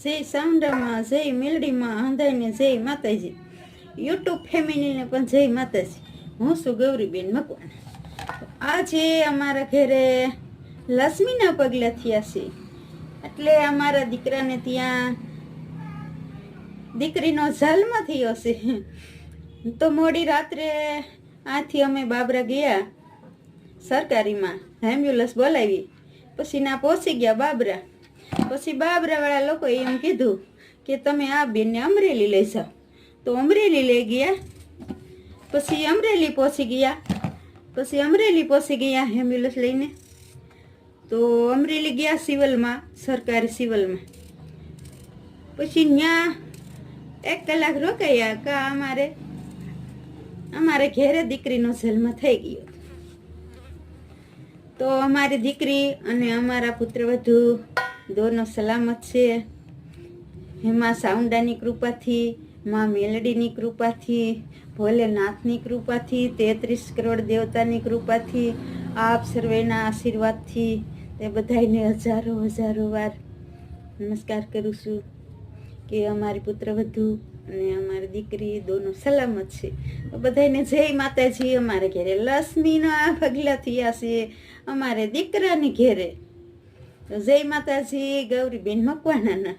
જય સાઉન્ડામાં, જય મેલડીમાં, હંધાઈને જય માતાજી. યુટ્યુબ ફેમિલીને પણ જય માતાજી. હું છું ગૌરીબેન મકવાણા. આજે અમારા ઘરે લક્ષ્મીના પગલા થયા છે, એટલે અમારા દીકરાને ત્યાં દીકરીનો જન્મ થયો છે. તો મોડી રાત્રે આથી અમે બાબરા ગયા સરકારીમાં, એમ્બ્યુલન્સ બોલાવી, પછી ના પહોંચી ગયા બાબરા. પછી બાબરાવાળા લોકોએ એમ કીધું કે તમે આ બેનને અમરેલી લઈ જાઓ. તો અમરેલી લઈ ગયા. પછી અમરેલી પહોંચી ગયા એમ્બ્યુલન્સ લઈને. તો અમરેલી ગયા સિવિલમાં, સરકારી સિવિલમાં. પછી ત્યાં 1 કલાક રોકાયા કા અમારે ઘેરે દીકરીનો જન્મ થઈ ગયો. તો અમારી દીકરી અને અમારા પુત્રવધુ દોનો સલામત છે. એમાં સાઉન્ડાની કૃપાથી, માં મેલડીની કૃપાથી, ભોલેનાથની કૃપાથી, 33 કરોડ દેવતાની કૃપાથી, આપ સર્વેના આશીર્વાદથી તે બધાને હજારો વાર નમસ્કાર કરું છું કે અમારી પુત્રવધુ અને અમારી દીકરી દોનો સલામત છે. તો બધાને જય માતાજી. અમારે ઘેરે લક્ષ્મીના પગલા થયા છે, અમારે દીકરાની ઘેરે. તો જય માતાજી. ગૌરીબેન મકવાણાના.